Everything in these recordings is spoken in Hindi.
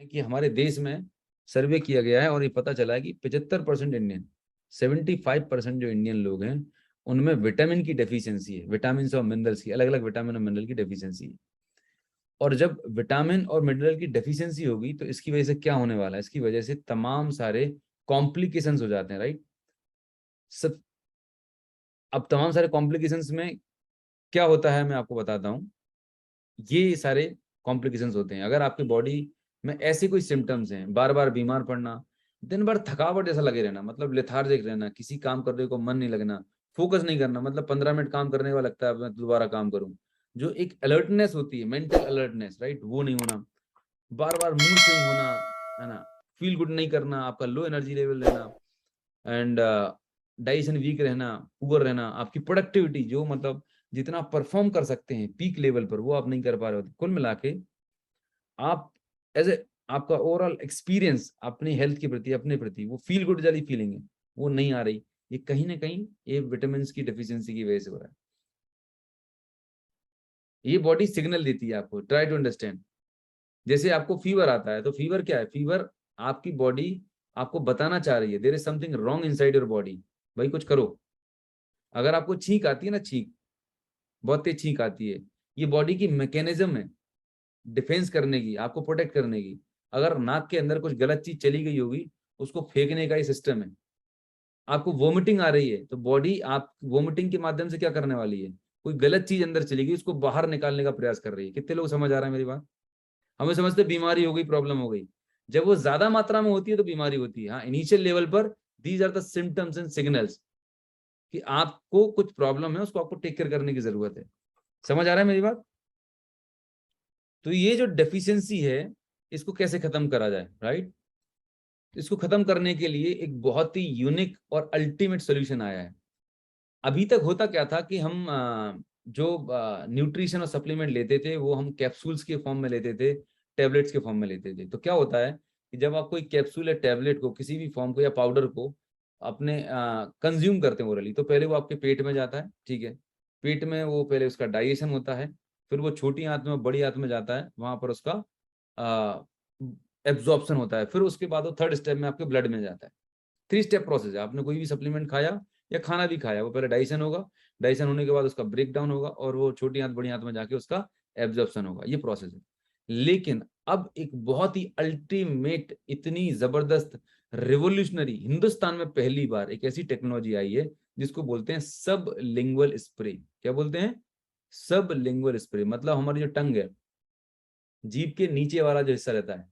कि हमारे देश में सर्वे किया गया है और ये पता चला है कि 75% इंडियन, 75% जो इंडियन लोग हैं उनमें विटामिन की डेफिशिएंसी है, विटामिन और मिनरल्स की, अलग अलग विटामिन और मिनरल की डेफिशिएंसी है। और जब विटामिन और मिनरल की डेफिशिएंसी होगी तो इसकी वजह से क्या होने वाला है, इसकी वजह से तमाम सारे कॉम्प्लिकेशंस हो जाते हैं, राइट। सब अब तमाम सारे कॉम्प्लिकेशंस में क्या होता है मैं आपको बताता हूँ। ये सारे कॉम्प्लिकेशंस होते हैं अगर आपकी बॉडी में ऐसे कोई सिम्टम्स हैं, बार बार बीमार पड़ना, दिन भर थकावट जैसा लगे रहना, मतलब लेथार्जिक रहना, किसी काम करने को मन नहीं लगना, फोकस नहीं करना, मतलब 15 मिनट काम करने के बाद लगता है मैं दोबारा काम करूं, जो एक अलर्टनेस होती है, मेंटल अलर्टनेस, राइट, वो नहीं होना, बार बार मूड स्विंग होना, है ना, फील गुड नहीं करना, आपका लो एनर्जी लेवल रहना, एंड डाइजेशन वीक रहना, पुअर रहना, आपकी प्रोडक्टिविटी जो मतलब जितना परफॉर्म कर सकते हैं पीक लेवल पर वो आप नहीं कर पा रहे होते। कुल मिला के आप एज ए आपका ओवरऑल एक्सपीरियंस अपनी हेल्थ के प्रति, अपने प्रति, वो फील गुड वाली फीलिंग है वो नहीं आ रही। ये कहीं ना कहीं ये विटामिन की डेफिशिएंसी की वजह से हो रहा है। ये बॉडी सिग्नल देती है आपको, ट्राई टू अंडरस्टैंड। जैसे आपको फीवर आता है तो फीवर क्या है, फीवर आपकी बॉडी आपको बताना चाह रही है there is something wrong inside your body, भाई कुछ करो। अगर आपको छींक आती है ना, छींक बहुत तेज छींक आती है, ये बॉडी की मैकेनिज्म है डिफेंस करने की, आपको प्रोटेक्ट करने की। अगर नाक के अंदर कुछ गलत चीज चली गई होगी उसको फेंकने का ही सिस्टम है। आपको वोमिटिंग आ रही है तो बॉडी आप वोमिटिंग के माध्यम से क्या करने वाली है, कोई गलत चीज अंदर चली गई उसको बाहर निकालने का प्रयास कर रही है। कितने लोग समझ आ रहा है मेरी बात। हमें समझते बीमारी हो गई, प्रॉब्लम हो गई, जब वो ज्यादा मात्रा में होती है तो बीमारी होती है। हाँ, इनिशियल लेवल पर these are the symptoms and signals कि आपको कुछ प्रॉब्लम है, उसको आपको टेक केयर करने की जरूरत है। समझ आ रहा है मेरी बात। तो ये जो डेफिशिएंसी है इसको कैसे खत्म करा जाए, राइट। इसको खत्म करने के लिए एक बहुत ही यूनिक और अल्टीमेट सोल्यूशन आया है। अभी तक होता क्या था कि हम जो न्यूट्रिशन और सप्लीमेंट लेते थे वो हम कैप्सूल्स के फॉर्म में लेते थे, टैबलेट्स के फॉर्म में लेते थे। तो क्या होता है कि जब आप कोई कैप्सूल या टैबलेट को, किसी भी फॉर्म को या पाउडर को अपने कंज्यूम करते हैं ओरली, तो पहले वो आपके पेट में जाता है, ठीक है। पेट में वो पहले उसका डाइजेशन होता है, फिर वो छोटी आंत में बड़ी आंत में जाता है, वहां पर उसका एब्जॉर्प्शन होता है, फिर उसके बाद वो थर्ड स्टेप में आपके ब्लड में जाता है। 3 स्टेप प्रोसेस है। आपने कोई भी सप्लीमेंट खाया या खाना भी खाया, वो पहले डाइजेशन होगा, डाइजेशन होने के बाद उसका ब्रेक डाउन होगा और वो छोटी आंत बड़ी आंत में जाके उसका एब्जॉर्प्शन होगा, ये प्रोसेस है। लेकिन अब एक बहुत ही अल्टीमेट, इतनी जबरदस्त, रिवोल्यूशनरी, हिंदुस्तान में पहली बार एक ऐसी टेक्नोलॉजी आई है जिसको बोलते हैं सब लिंगुअल स्प्रे। क्या बोलते हैं, सब लिंगुअल स्प्रे। मतलब हमारी जो टंग है, जीभ के नीचे वाला जो हिस्सा रहता है,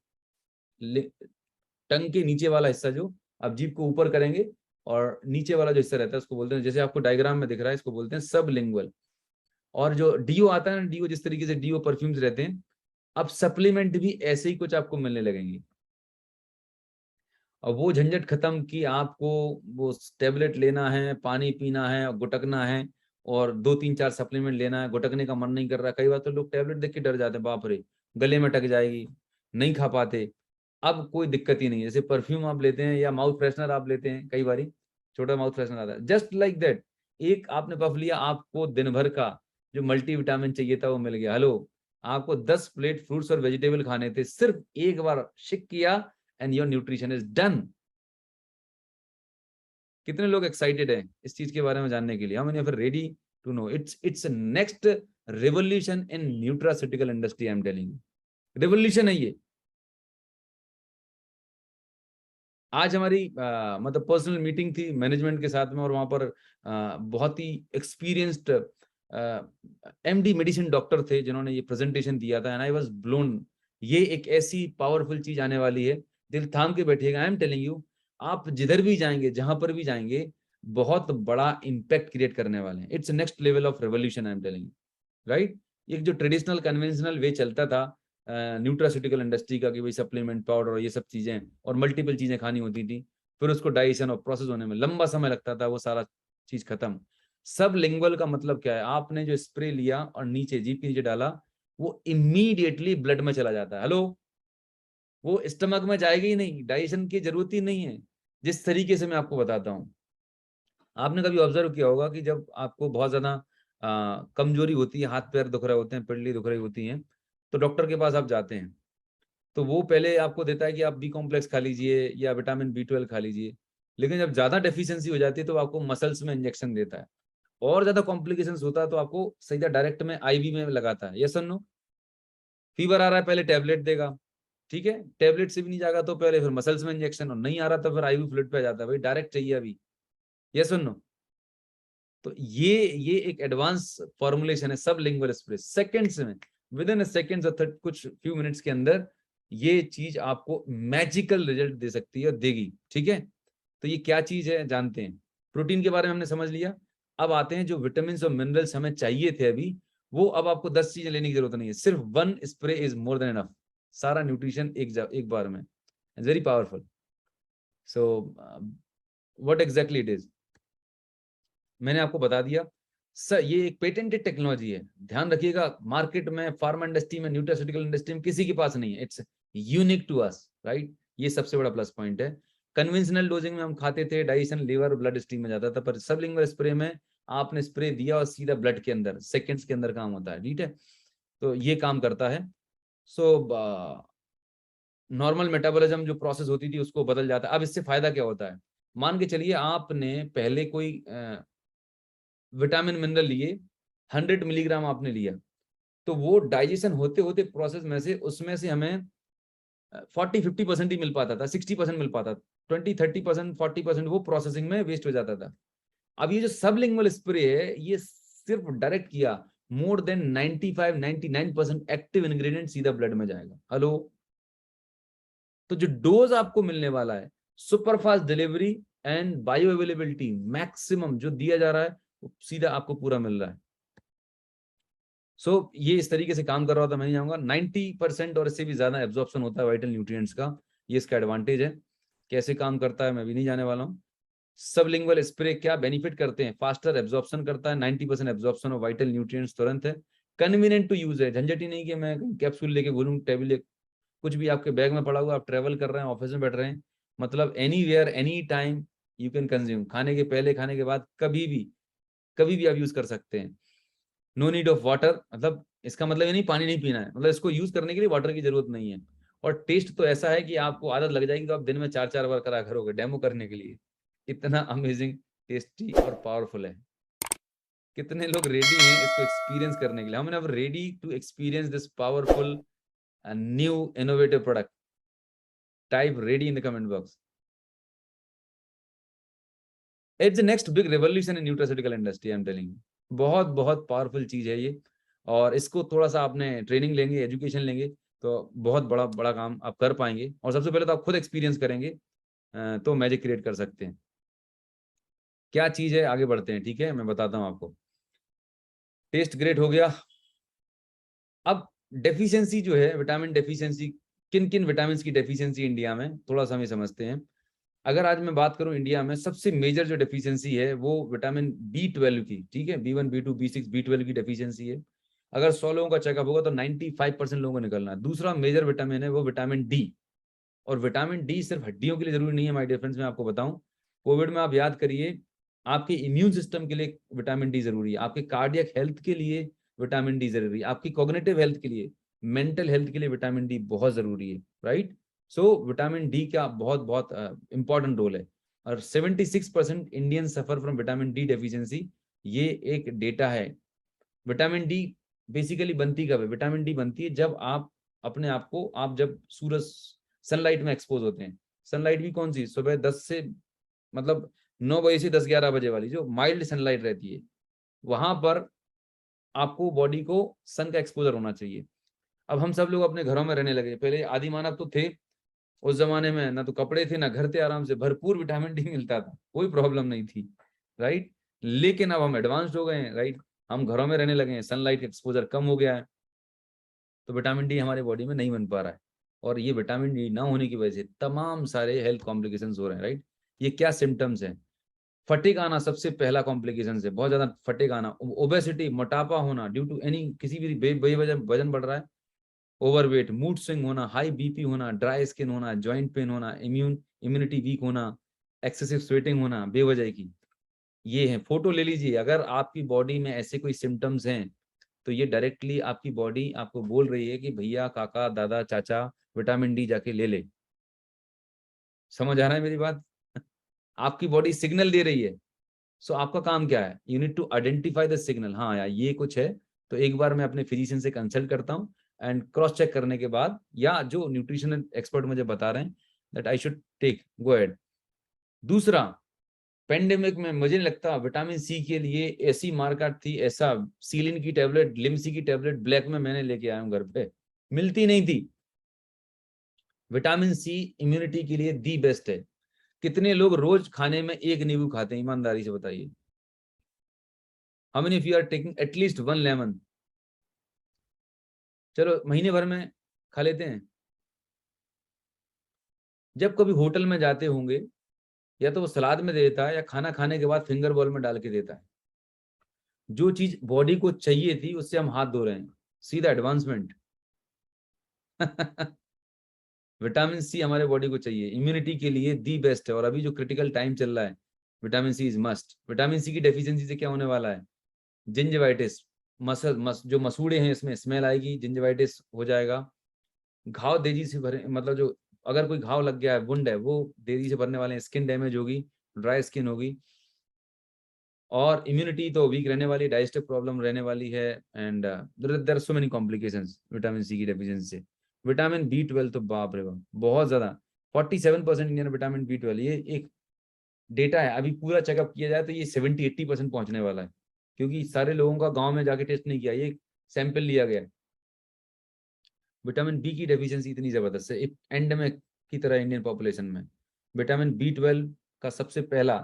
टंग के नीचे वाला हिस्सा, जो आप जीभ को ऊपर करेंगे और नीचे वाला जो हिस्सा रहता है उसको बोलते हैं, जैसे आपको डायग्राम में दिख रहा है, इसको बोलते हैं सब लिंगुअल। और जो डीओ आता है ना, डीओ, जिस तरीके से डीओ परफ्यूम्स रहते हैं, अब सप्लीमेंट भी ऐसे ही कुछ आपको मिलने लगेंगे। और वो झंझट खत्म कि आपको वो टेबलेट लेना है, पानी पीना है, गुटकना है, और 2 3 4 सप्लीमेंट लेना है, गुटकने का मन नहीं कर रहा। कई बार तो लोग टेबलेट देख के डर जाते हैं, बाप रे गले में अटक जाएगी, नहीं खा पाते। अब कोई दिक्कत ही नहीं है। जैसे परफ्यूम आप लेते हैं या माउथ फ्रेशनर आप लेते हैं, कई बारी छोटा माउथ फ्रेशनर आता है, जस्ट लाइक दैट, एक आपने पफ लिया, आपको दिन भर का जो मल्टी विटामिन चाहिए था वो मिल गया। हेलो, आपको 10 प्लेट फ्रूट्स और वेजिटेबल खाने थे, सिर्फ एक बार शिक किया and your nutrition is done. कितने लोग एक्साइटेड हैं इस चीज के बारे में जानने के लिए, हम फिर ready to know. It's next revolution in nutraceutical industry, I am telling you, revolution है ये। आज हमारी मतलब पर्सनल मीटिंग थी मैनेजमेंट के साथ में, और वहां पर बहुत ही एक्सपीरियंस्ड एमडी मेडिसिन डॉक्टर थे जिन्होंने ये प्रेजेंटेशन दिया था, एंड आई वाज ब्लोन। ये एक ऐसी पावरफुल चीज आने वाली है, दिल थाम के बैठिएगा। आई एम टेलिंग यू, आप जिधर भी जाएंगे, जहां पर भी जाएंगे, बहुत बड़ा इम्पैक्ट क्रिएट करने वाले हैं। It's next level of revolution, I am telling you, right. एक जो ट्रेडिशनल कन्वेंशनल वे चलता था न्यूट्रास्यूटिकल इंडस्ट्री का, कि भाई सप्लीमेंट, पाउडर और ये सब चीजें और मल्टीपल चीजें खानी होती थी, फिर उसको डाइजेशन और प्रोसेस होने में लंबा समय लगता था, वो सारा चीज खत्म। सब लिंगुअल का मतलब क्या है, आपने जो स्प्रे लिया और नीचे जीभ के नीचे डाला, वो इमीडिएटली ब्लड में चला जाता है। हेलो, वो स्टमक में जाएगा ही नहीं, डाइजेशन की जरूरत ही नहीं है। जिस तरीके से मैं आपको बताता हूँ, आपने कभी ऑब्जर्व किया होगा कि जब आपको बहुत ज्यादा कमजोरी होती है, हाथ पैर दुख रहे होते हैं, पिंडली दुख रही होती है, तो डॉक्टर के पास आप जाते हैं, तो वो पहले आपको देता है कि आप बी कॉम्प्लेक्स खा लीजिए या विटामिन B12 खा लीजिए, लेकिन जब ज्यादा डेफिशिएंसी हो जाती है तो आपको मसल्स में इंजेक्शन देता है, और ज्यादा कॉम्प्लिकेशंस होता है तो आपको सीधा डायरेक्ट में IV में लगाता है। यस और नो? फीवर आ रहा है पहले टैबलेट देगा, ठीक है, टैबलेट से भी नहीं जाएगा तो पहले फिर मसल्स में इंजेक्शन, और नहीं आ रहा तो फिर IV फ्लूइड पे जाता है, भाई डायरेक्ट चाहिए अभी। यस और नो? तो ये एक एडवांस फॉर्मुलेशन है सब लिंगुअल स्प्रे, सेकंड्स में, विद इन सेकंड्स और कुछ फ्यू मिनट्स के अंदर ये चीज आपको मैजिकल रिजल्ट दे सकती है और देगी, ठीक है। तो ये क्या चीज है जानते हैं। प्रोटीन के बारे में हमने समझ लिया, अब आते हैं जो विटामिन और मिनरल्स हमें चाहिए थे अभी, वो अब आपको 10 चीजें लेने की जरूरत नहीं है, सिर्फ 1 spray is more than enough, सारा न्यूट्रिशन एक बार में, very powerful. So what exactly it is, मैंने आपको बता दिया सर, ये एक पेटेंटेड टेक्नोलॉजी है, ध्यान रखिएगा, मार्केट में, फार्मा इंडस्ट्री में, न्यूट्रास्यूटिकल इंडस्ट्री में किसी के पास नहीं है, it's unique to us, right. ये सबसे बड़ा प्लस पॉइंट है। कन्वेंशनल डोजिंग में हम खाते थे, डाइजेशन लिवर ब्लड स्ट्रीम में जाता था, पर सबलिंगुअल स्प्रे में आपने स्प्रे दिया और सीधा ब्लड के अंदर सेकंड्स के अंदर काम होता है, ठीक है। तो ये काम करता है। सो नॉर्मल मेटाबॉलिज्म जो प्रोसेस होती थी उसको बदल जाता है। अब इससे फायदा क्या होता है, मान के चलिए आपने पहले कोई विटामिन मिनरल लिए, 100 मिलीग्राम आपने लिया, तो वो डाइजेशन होते होते प्रोसेस में से उसमें से हमें 40-50% ही मिल पाता था, 60% मिल पाता, 20-30% 40% वो प्रोसेसिंग में वेस्ट हो जाता था। अब ये जो सबलिंगुअल स्प्रे है, ये सिर्फ डायरेक्ट किया, मोर देन 95-99% एक्टिव इंग्रेडिएंट सीधा ब्लड में जाएगा। हेलो, तो जो डोज आपको मिलने वाला है, superfast delivery and bio availability maximum जो दिया जा रहा है, वो सीधा आपको पूरा मिल रहा है। सो ये इस तरीके से काम कर रहा था, मैं नहीं जाऊंगा, 90% और इससे भी ज्यादा एब्जॉर्प्शन होता है वाइटल न्यूट्रिएंट्स का, ये इसका एडवांटेज है। कैसे काम करता है मैं भी नहीं जाने वाला हूँ। सबलिंगुअल स्प्रे क्या बेनिफिट करते हैं, फास्टर एब्जॉर्प्शन करता है, 90% एब्जॉर्प्शन ऑफ वाइटल न्यूट्रिएंट्स तुरंत है, कन्वीनियंट टू यूज है, झंझट ही नहीं कि मैं कैप्सूल लेके घूमूं, टेबलेट कुछ भी आपके बैग में पड़ा हुआ, आप ट्रेवल कर रहे हैं, ऑफिस में बैठ रहे हैं, मतलब anywhere any time you can consume, खाने के पहले खाने के बाद कभी भी आप यूज कर सकते हैं। नो नीड ऑफ वाटर, मतलब इसका मतलब ये नहीं पानी नहीं पीना है, मतलब इसको यूज करने के लिए वाटर की जरूरत नहीं है। और टेस्ट तो ऐसा है कि आपको आदत लग जाएगी, तो आप दिन में 4-4 बार करा करोगे डेमो करने के लिए, इतना अमेजिंग टेस्टी और पावरफुल है। कितने लोग रेडी हैं इसको एक्सपीरियंस करने के लिए, हम ever ready to experience this powerful new innovative product, type ready in the comment box. It's the next big revolution in nutraceutical industry, I am telling you, बहुत बहुत पावरफुल चीज है ये। और इसको थोड़ा सा आपने ट्रेनिंग लेंगे, एजुकेशन लेंगे, तो बहुत बड़ा बड़ा काम आप कर पाएंगे, और सबसे पहले तो आप खुद एक्सपीरियंस करेंगे, तो मैजिक क्रिएट कर सकते हैं। क्या चीज है, आगे बढ़ते हैं, ठीक है, मैं बताता हूँ आपको। टेस्ट ग्रेट हो गया। अब डेफिशिएंसी जो है, विटामिन डेफिशिएंसी, किन किन विटामिन की डेफिशिएंसी इंडिया में, थोड़ा सा हमें समझते हैं। अगर आज मैं बात करूं इंडिया में सबसे मेजर जो डेफिशिएंसी है वो विटामिन B12 की, ठीक है, B1 B2 B6 B12 की डेफिशिएंसी है। अगर 100 लोगों का चेकअप होगा तो 95% लोगों को निकलना है। दूसरा मेजर विटामिन है वो विटामिन डी, और विटामिन डी सिर्फ हड्डियों के लिए जरूरी नहीं है माय डियर फ्रेंड्स, मैं आपको बताऊं, कोविड में आप याद करिए, आपके इम्यून सिस्टम के लिए विटामिन डी जरूरी है, आपके कार्डियक हेल्थ के लिए विटामिन डी जरूरी है, आपकी कॉग्निटिव हेल्थ के लिए, मेंटल हेल्थ के लिए विटामिन डी बहुत जरूरी है, राइट। सो विटामिन डी का बहुत बहुत इंपॉर्टेंट रोल है। और 76% Indian suffer from vitamin D deficiency, ये एक डेटा है। विटामिन डी बेसिकली बनती कब है, विटामिन डी बनती है जब आप अपने आप को, आप जब सूरज सनलाइट में एक्सपोज होते हैं। सनलाइट भी कौन सी, सुबह 10 से, मतलब 9 बजे से 10-11 बजे वाली जो माइल्ड सनलाइट रहती है, वहां पर आपको बॉडी को सन का एक्सपोजर होना चाहिए। अब हम सब लोग अपने घरों में रहने लगे, पहले आदि मानव तो थे, उस जमाने में ना तो कपड़े थे ना घर थे, आराम से भरपूर विटामिन डी मिलता था, कोई प्रॉब्लम नहीं थी, राइट। लेकिन अब हम एडवांस्ड हो गए हैं, राइट, हम घरों में रहने लगे हैं, सनलाइट एक्सपोजर कम हो गया है, तो विटामिन डी हमारे बॉडी में नहीं बन पा रहा है। और ये विटामिन डी ना होने की वजह से तमाम सारे हेल्थ कॉम्प्लिकेशंस हो रहे हैं, राइट। ये क्या सिम्टम्स हैं, फटीग आना सबसे पहला कॉम्प्लिकेशन है, बहुत ज्यादा फटीग आना, ओबेसिटी मोटापा होना ड्यू टू एनी किसी भी बेवजह वजन बढ़ रहा है, ओवरवेट, मूड स्विंग होना, हाई बीपी होना, ड्राई स्किन होना, जॉइंट पेन होना, इम्यूनिटी वीक होना, एक्सेसिव स्वेटिंग होना बेवजह की, ये है। फोटो ले लीजिए, अगर आपकी बॉडी में ऐसे कोई सिम्टम्स हैं तो ये डायरेक्टली आपकी बॉडी आपको बोल रही है कि भैया, काका, दादा, चाचा, विटामिन डी जाके ले ले। समझ आ रहा है मेरी बात? आपकी बॉडी सिग्नल दे रही है। सो आपका काम क्या है? You need to identify the signal. हाँ यार, ये कुछ है, तो एक बार मैं अपने फिजिशियन से कंसल्ट करता हूँ, एंड क्रॉस चेक करने के बाद, या जो न्यूट्रिशन एक्सपर्ट मुझे बता रहे हैं that I should take, go ahead. दूसरा, पेंडेमिक में मुझे नहीं लगता विटामिन सी के लिए ऐसी मार्केट थी, ऐसा सीलिन की टैबलेट, लिमसी की टैबलेट ब्लैक में मैंने लेके आया हूँ घर पे, मिलती नहीं थी। विटामिन सी इम्यूनिटी के लिए दी बेस्ट है। कितने लोग रोज खाने में एक नींबू खाते हैं, ईमानदारी से बताइए? How many of you are taking at least one lemon? चलो महीने भर में खा लेते हैं। जब कभी होटल में जाते होंगे, या तो वो सलाद में देता है, या खाना खाने के बाद फिंगर बॉल में डाल के देता है। जो चीज बॉडी को चाहिए थी उससे हम हाथ धो रहे हैं, सीधा एडवांसमेंट। विटामिन सी हमारे बॉडी को चाहिए, इम्यूनिटी के लिए दी बेस्ट है। और अभी जो क्रिटिकल टाइम चल रहा है, vitamin C is must. Vitamin C की डेफिशिएंसी से क्या होने वाला है? जिंजिवाइटिस, जो मसूड़े हैं इसमें स्मेल आएगी, जिंजिवाइटिस हो जाएगा। घाव तेजी से भरे, मतलब जो अगर कोई घाव लग गया है, वुंड है, वो तेजी से भरने वाले हैं, स्किन डैमेज होगी, ड्राई स्किन होगी, और इम्यूनिटी तो वीक रहने वाली, डाइजेस्टिव प्रॉब्लम रहने वाली है, and there are so many complications vitamin C की डेफिशिएंसी से। विटामिन बी 12 तो बाप रे बाप बहुत ज्यादा, 47% इंडियन विटामिन बी 12, ये एक डेटा है। अभी पूरा चेकअप किया जाए तो ये 70-80% पहुंचने वाला है, क्योंकि सारे लोगों का गांव में जाके टेस्ट नहीं किया, ये सैंपल लिया गया। विटामिन बी की डेफिशिएंसी इतनी जबरदस्त है, एक एंडेमिक की तरह इंडियन पॉपुलेशन में। विटामिन बी 12 का सबसे पहला,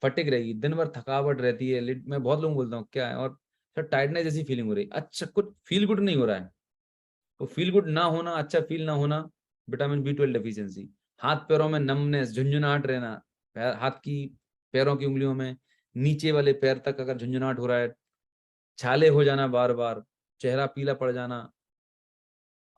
फटिक रहेगी, दिन भर थकावट रहती है, मैं बहुत लोगों को बोलता हूँ क्या है, और सर टायर्डनेस जैसी फीलिंग हो रही है, अच्छा कुछ फील गुड नहीं हो रहा है। तो फील गुड ना होना, अच्छा फील ना होना, विटामिन बी 12 डेफिशिएंसी। हाथ पैरों में नमनेस, झुंझुनाहट रहना, हाथ की, पैरों की उंगलियों में नीचे वाले पैर तक अगर झुंझुनाहट हो रहा है, छाले हो जाना बार बार, चेहरा पीला पड़ जाना,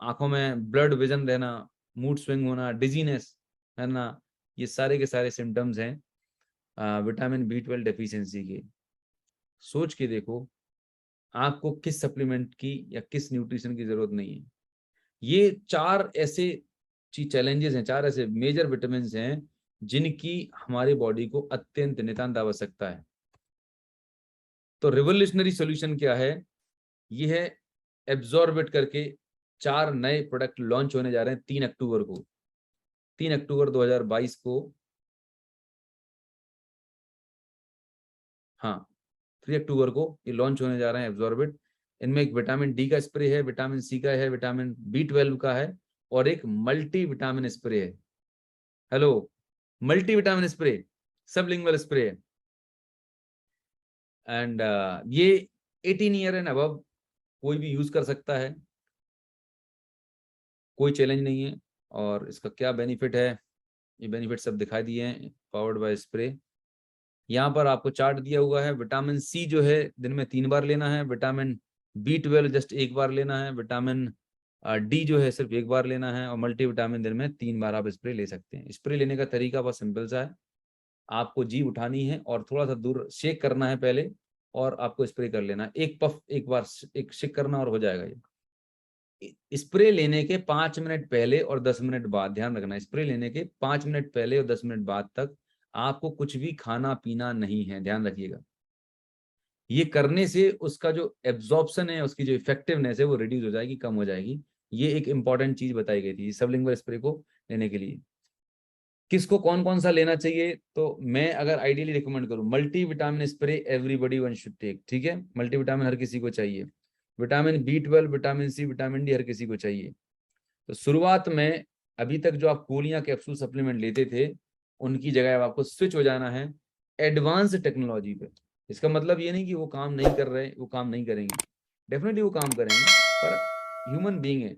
आंखों में ब्लड विजन रहना, मूड स्विंग होना, डिजीनेस है ना, ये सारे के सारे सिम्टम्स हैं विटामिन बी 12 डेफिशिएंसी के। सोच के देखो आपको किस सप्लीमेंट की या किस न्यूट्रिशन की जरूरत नहीं है। ये चार ऐसे चैलेंजेस हैं, चार ऐसे मेजर विटामिन हैं जिनकी हमारी बॉडी को अत्यंत नितांत आवश्यकता है। तो रिवोल्यूशनरी सॉल्यूशन क्या है? ये है एब्जॉर्बिट करके 4 नए प्रोडक्ट लॉन्च होने जा रहे हैं 3 अक्टूबर को, 3 अक्टूबर 2022 को। हाँ, 3 अक्टूबर को ये लॉन्च होने जा रहे हैं एब्जॉर्बिट। इनमें एक विटामिन डी का स्प्रे है, विटामिन सी का है, विटामिन बी 12 का है, और एक मल्टी विटामिन स्प्रे है। Hello, multi vitamin spray, sublingual spray है। एंड ये 18 ईयर एंड अबव कोई भी यूज कर सकता है, कोई चैलेंज नहीं है। और इसका क्या बेनिफिट है, ये बेनिफिट सब दिखाई दिए हैं, पावर्ड बाय स्प्रे। यहाँ पर आपको चार्ट दिया हुआ है। विटामिन सी जो है दिन में 3 बार लेना है, विटामिन बी 12 जस्ट 1 बार लेना है, विटामिन डी जो है सिर्फ 1 बार लेना है, और मल्टी विटामिन दिन में 3 बार आप स्प्रे ले सकते हैं। स्प्रे लेने का तरीका बहुत सिंपल सा है, आपको जीभ उठानी है और थोड़ा सा दूर शेक करना है पहले, और आपको स्प्रे कर लेना है। एक पफ एक बार एक शेक करना और हो जाएगा ये। स्प्रे लेने के 5 मिनट पहले और 10 मिनट बाद, ध्यान रखना, स्प्रे लेने के 5 मिनट पहले और 10 मिनट बाद तक आपको कुछ भी खाना पीना नहीं है, ध्यान रखिएगा। ये करने से उसका जो एब्जॉर्प्शन है, उसकी जो इफेक्टिवनेस है वो रिड्यूस हो जाएगी, कम हो जाएगी। ये एक इंपॉर्टेंट चीज बताई गई थी सबलिंगुअल स्प्रे को लेने के लिए। किसको कौन कौन सा लेना चाहिए? तो मैं अगर आइडियली रिकमेंड करूं, multi vitamin spray everybody one should take, ठीक है? मल्टी विटामिन हर किसी को चाहिए, vitamin B 12, vitamin C, vitamin D हर किसी को चाहिए। तो शुरुआत में अभी तक जो आप गोलियां कैप्सूल सप्लीमेंट लेते थे, उनकी जगह अब आपको स्विच हो जाना है एडवांस टेक्नोलॉजी पे। इसका मतलब ये नहीं कि वो काम नहीं कर रहे, वो काम नहीं करेंगे, डेफिनेटली वो काम करेंगे, पर ह्यूमन बीइंग है।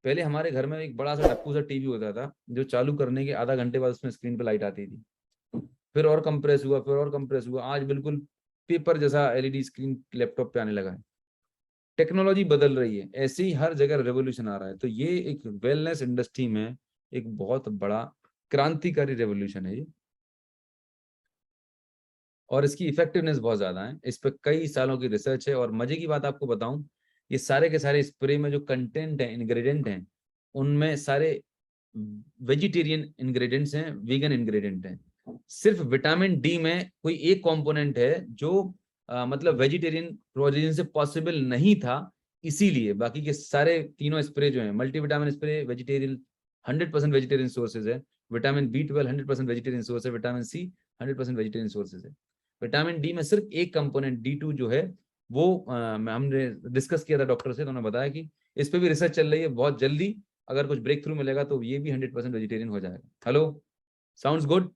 पहले हमारे घर में एक बड़ा सा टप्पू सा टीवी होता था, जो चालू करने के आधा घंटे बाद उसमें स्क्रीन पे लाइट आती थी, फिर और कंप्रेस हुआ, फिर और कंप्रेस हुआ, आज बिल्कुल पेपर जैसा एलईडी स्क्रीन लैपटॉप पे आने लगा है। टेक्नोलॉजी बदल रही है, ऐसे ही हर जगह रेवोल्यूशन आ रहा है। तो ये एक वेलनेस इंडस्ट्री में एक बहुत बड़ा क्रांतिकारी रेवोल्यूशन है ये, और इसकी इफेक्टिवनेस बहुत ज्यादा है। इस पर कई सालों की रिसर्च है। और मजे की बात आपको बताऊं, ये सारे के सारे स्प्रे में जो कंटेंट है, इंग्रेडिएंट हैं, उनमें सारे वेजिटेरियन इंग्रेडिएंट्स हैं, वीगन इंग्रेडिएंट हैं। सिर्फ विटामिन डी में कोई एक कंपोनेंट है जो मतलब वेजिटेरियन प्रोटीन से पॉसिबल नहीं था, इसीलिए बाकी के सारे तीनों स्प्रे जो हैं, multivitamin spray vegetarian 100% vegetarian sources है, विटामिन B12 100% वेजिटेरियन सोर्स है, विटामिन सी 100% वेजिटेरियन सोर्सेज है। विटामिन डी में सिर्फ एक कंपोनेंट D2 जो है वो हमने डिस्कस किया था डॉक्टर से, तो उन्होंने बताया कि इस पे भी रिसर्च चल रही है, बहुत जल्दी अगर कुछ ब्रेक थ्रू मिलेगा तो ये भी 100% वेजिटेरियन हो जाएगा। Hello, sounds good?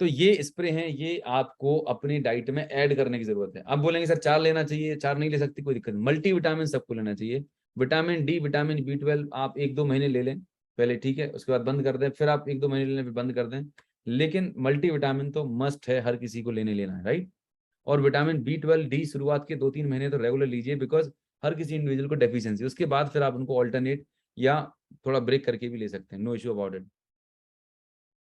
तो ये स्प्रे हैं, ये आपको अपनी डाइट में ऐड करने की जरूरत है। अब बोलेंगे सर 4 लेना चाहिए, 4 नहीं ले सकती, कोई दिक्कत नहीं, मल्टीविटामिन सबको लेना चाहिए। विटामिन डी, विटामिन B12 आप 1-2 महीने ले लें पहले, ठीक है, उसके बाद बंद कर दें, फिर आप 1-2 महीने ले लें, फिर बंद कर दें। लेकिन मल्टीविटामिन तो मस्ट है, हर किसी को लेना है, राइट। और विटामिन B12 डी शुरुआत के 2-3 महीने तो रेगुलर लीजिए, बिकॉज हर किसी इंडिविजुअल को डेफिशिएंसी, उसके बाद फिर आप उनको ऑल्टरनेट या थोड़ा ब्रेक करके भी ले सकते हैं, नो इश्यू अबाउट इट।